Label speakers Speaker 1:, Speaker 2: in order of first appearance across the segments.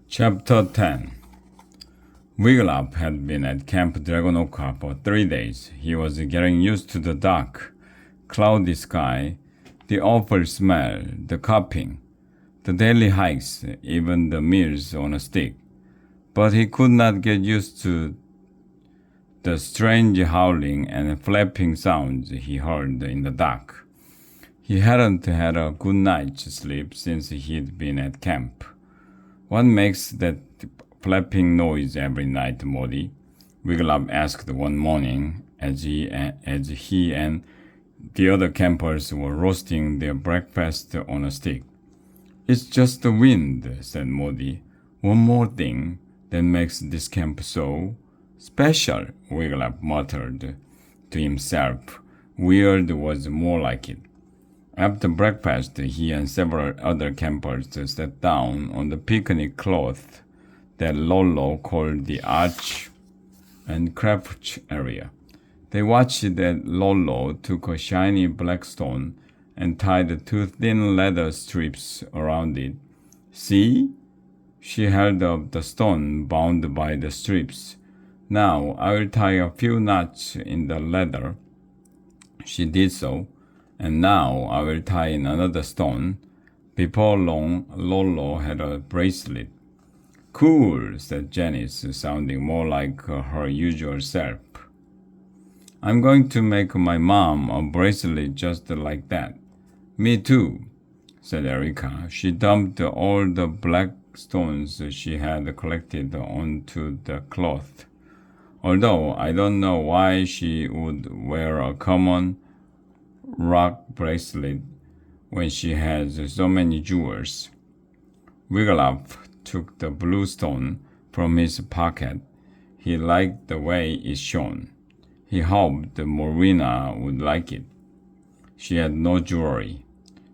Speaker 1: Chapter 10 Wiglaf had been at Camp Dragonoka for 3 days. He was getting used to the dark, cloudy sky, the awful smell, the coughing, the daily hikes, even the meals on a stick. But he could not get used to the strange howling and flapping sounds he heard in the dark. He hadn't had a good night's sleep since he'd been at camp. What makes that flapping noise every night, Modi? Wiglaf asked one morning as he and the other campers were roasting their breakfast on a stick. It's just the wind, said Modi. One more thing that makes this camp so special, Wiglaf muttered to himself. Weird was more like it. After breakfast, he and several other campers sat down on the picnic cloth that Lolo called the arch and craft area. They watched that Lolo took a shiny black stone and tied 2 thin leather strips around it. See? She held up the stone bound by the strips. Now I will tie a few knots in the leather. She did so. And now I will tie in another stone. Before long, Lolo had a bracelet. Cool, said Janice, sounding more like her usual self. I'm going to make my mom a bracelet just like that. Me too, said Erica. She dumped all the black stones she had collected onto the cloth. Although I don't know why she would wear a common rock bracelet when she has so many jewels. Wiglaf took the blue stone from his pocket. He liked the way it shone. He hoped Morena would like it. She had no jewelry,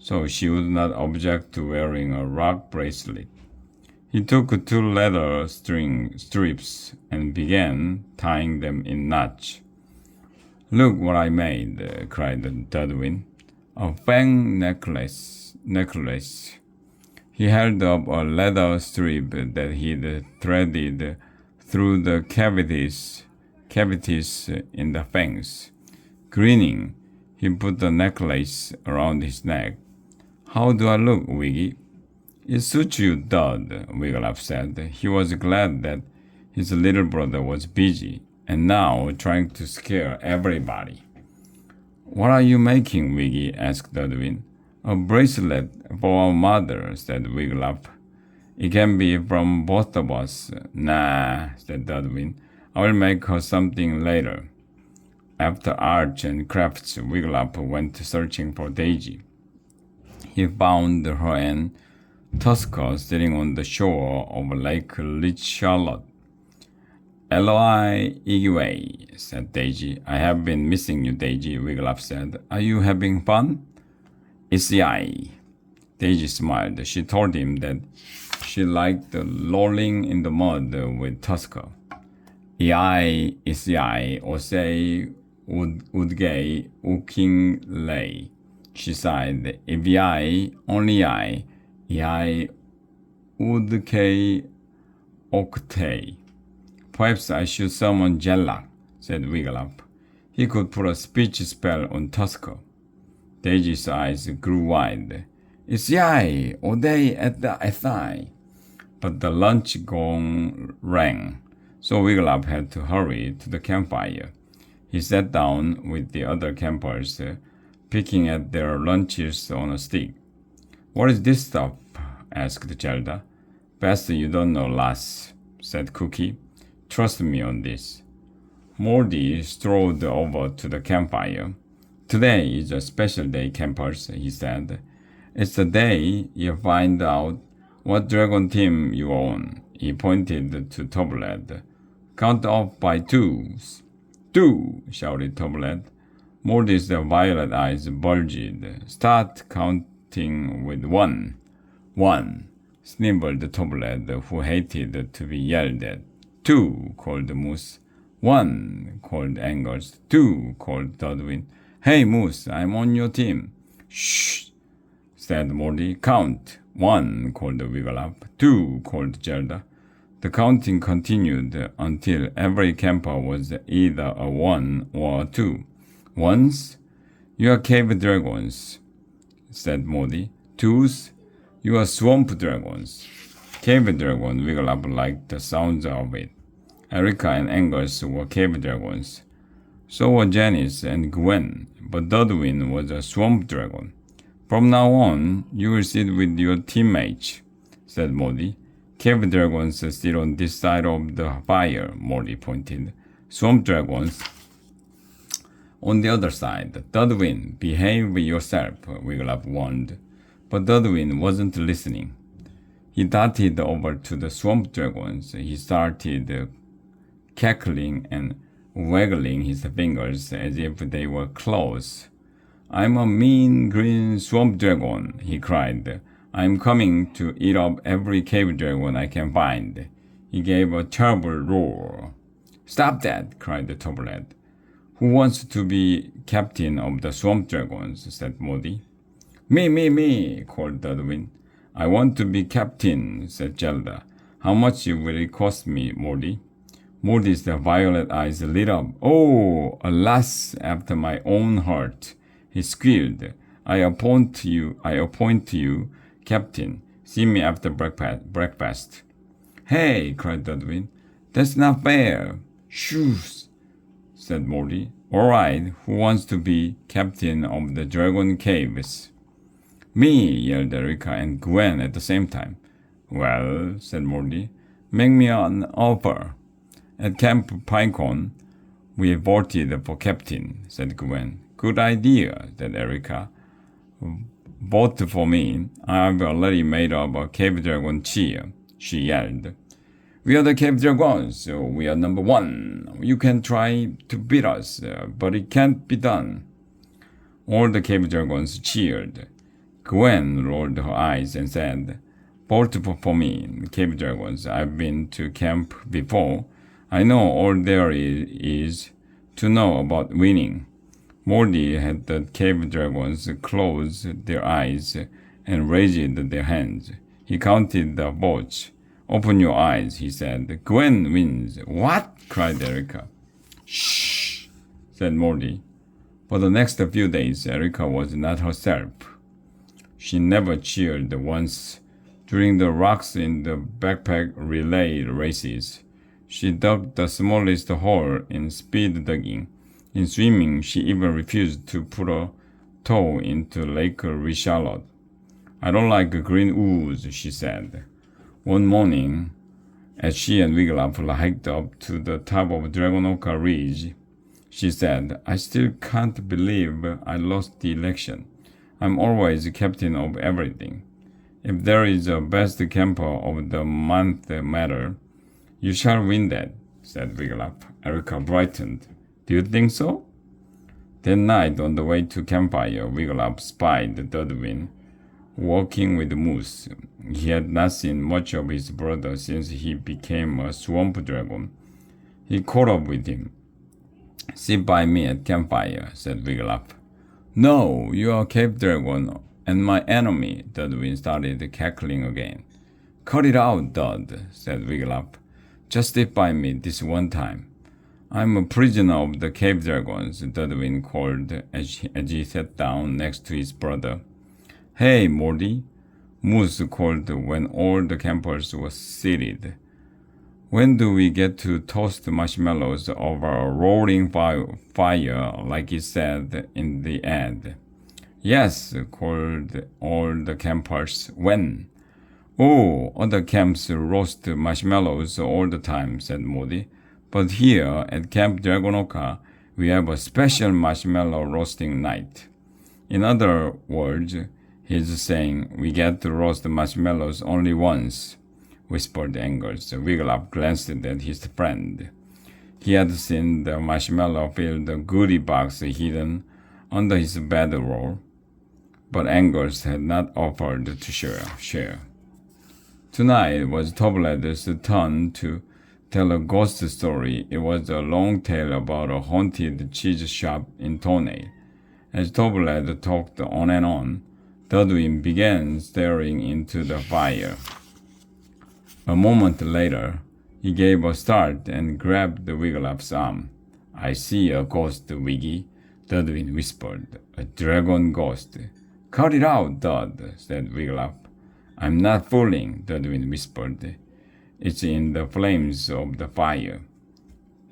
Speaker 1: so she would not object to wearing a rock bracelet. He took 2 leather strips and began tying them in knots. Look what I made, cried Dudwin. A fang necklace. He held up a leather strip that he'd threaded through the cavities in the fangs. Grinning, he put the necklace around his neck. How do I look, Wiggy? It suits you, Dud, Wiglaf said. He was glad that his little brother was busy and now trying to scare everybody. What are you making, Wiggy? Asked Dudwin. A bracelet for our mother, said Wiglaf. It can be from both of us. Nah, said Dudwin. I will make her something later. After arts and crafts, Wiglaf went searching for Daisy. He found her and Tusker sitting on the shore of Lake Charlotte. Eloi Igwe, said Daisy. I have been missing you, Daisy, Wiglaf said. Are you having fun? Isi. Daisy smiled. She told him that she liked rolling in the mud with Tusker. Iai, Isi, Osei, Udgay, Uking Lay. She sighed. Iviai, only I, Iai, Udkay, Oktay. Perhaps I should summon Jellock, said Wiglaf. He could put a speech spell on Tusker. Daisy's eyes grew wide. It's yai, O'day at the Athai. But the lunch gong rang, so Wiglaf had to hurry to the campfire. He sat down with the other campers, picking at their lunches on a stick. What is this stuff? Asked Zelda. Best you don't know, lass, said Cookie. Trust me on this. Morty strolled over to the campfire. Today is a special day, campers, he said. It's the day you find out what dragon team you're on. He pointed to Toblet. Count off by 2s. 2, shouted Toblet. Morty's violet eyes bulged. Start counting with 1. 1, sniveled Toblet, who hated to be yelled at. 2, called Moose. 1, called Angers. 2, called Dudwin. Hey, Moose, I'm on your team. Shh, said Morty. Count. 1, called Wiggle-Up. 2, called Zelda. The counting continued until every camper was either a 1 or a 2. Ones, you are cave dragons, said Modi. Twos, you are swamp dragons. Cave dragon Wiggle-Up liked the sounds of it. Erica and Angus were cave dragons. So were Janice and Gwen, but Dudwin was a swamp dragon. From now on, you will sit with your teammates, said Modi. Cave dragons sit on this side of the fire, Modi pointed. Swamp dragons on the other side. Dudwin, behave yourself, Wiggle-Up warned. But Dudwin wasn't listening. He darted over to the swamp dragons. He started cackling and waggling his fingers as if they were claws. I'm a mean green swamp dragon, he cried. I'm coming to eat up every cave dragon I can find. He gave a terrible roar. Stop that, cried the Toblerone. Who wants to be captain of the swamp dragons, said Modi. Me, called Dudwin. I want to be captain, said Zelda. How much will it cost me, Modi? Modi's violet eyes lit up. Oh, a lass after my own heart, he squealed. I appoint you captain. See me after breakfast. Hey, cried Dudwin. That's not fair. Shoes, said Modi. All right, who wants to be captain of the Dragon Caves? Me, yelled Erica and Gwen at the same time. Well, said Modi, make me an offer. At Camp Pinecone, we voted for captain, said Gwen. Good idea, said Erica. Vote for me. I've already made up a cave dragon cheer, she yelled. We are the cave dragons, so we are number 1. You can try to beat us, but it can't be done. All the cave dragons cheered. Gwen rolled her eyes and said, vote for me, cave dragons. I've been to camp before. I know all there is to know about winning. Morty had the cave dragons close their eyes and raised their hands. He counted the votes. Open your eyes, he said. Gwen wins. What? Cried Erica. Shh, said Morty. For the next few days, Erica was not herself. She never cheered once during the rocks in the backpack relay races. She dug the smallest hole in speed digging. In swimming, she even refused to put a toe into Lake Richelieu. I don't like green ooze, she said. One morning, as she and Wiggle-Up hiked up to the top of Dragonoka Ridge, she said, I still can't believe I lost the election. I'm always captain of everything. If there is a best camper of the month medal, you shall win that, said Wiggle-Up. Erica brightened. Do you think so? That night, on the way to campfire, Wiggle-Up spied Dudwin walking with Moose. He had not seen much of his brother since he became a swamp dragon. He caught up with him. Sit by me at campfire, said Wiggle-Up. No, you are a cave dragon and my enemy, Dudwin started cackling again. Cut it out, Dud, said Wiggle-Up. Just sit by me this one time. I'm a prisoner of the cave dragons, Dudwin called as he sat down next to his brother. Hey, Morty, Moose called when all the campers were seated. When do we get to toast marshmallows over a roaring fire like it said in the ad? Yes, called all the campers. When? Oh, other camps roast marshmallows all the time, said Modi. But here at Camp Dragonoka, we have a special marshmallow roasting night. In other words, he's saying we get to roast marshmallows only once, whispered Angus. Wiggle-Up glanced at his friend. He had seen the marshmallow-filled goodie box hidden under his bedroll, but Angus had not offered to share. Tonight was Toblerone's turn to tell a ghost story. It was a long tale about a haunted cheese shop in Tonale. As Toblerone talked on and on, Dudwin began staring into the fire. A moment later, he gave a start and grabbed Wiglaf's arm. I see a ghost, Wiggy, Dudwin whispered. A dragon ghost. Cut it out, Dud, said Wiglaf. I'm not fooling, Dudwin whispered. It's in the flames of the fire.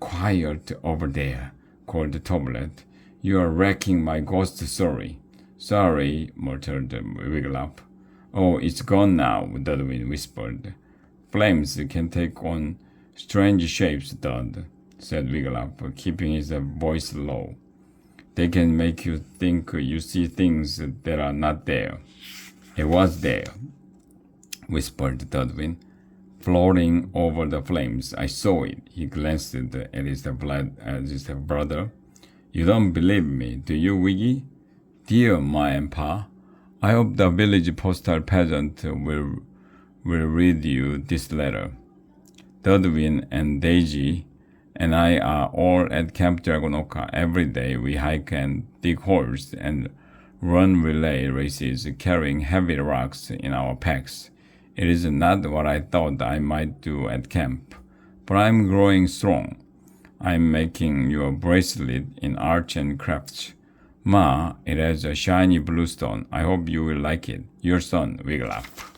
Speaker 1: Quiet over there, called Toblet. You are wrecking my ghost story. Sorry, muttered Wiglaf. Oh, it's gone now, Dudwin whispered. Flames can take on strange shapes, Dud, said Wiglaf, keeping his voice low. They can make you think you see things that are not there. It was there, whispered Dudwin, floating over the flames. I saw it. He glanced at his brother. You don't believe me, do you, Wiggy? Dear Ma and Pa, I hope the village postal peasant will read you this letter. Dudwin and Daisy and I are all at Camp Dragonoka. Every day we hike and dig holes and run relay races carrying heavy rocks in our packs. It is not what I thought I might do at camp, but I'm growing strong. I'm making you a bracelet in arts and crafts. Ma, it has a shiny blue stone. I hope you will like it. Your son, Wiglaf.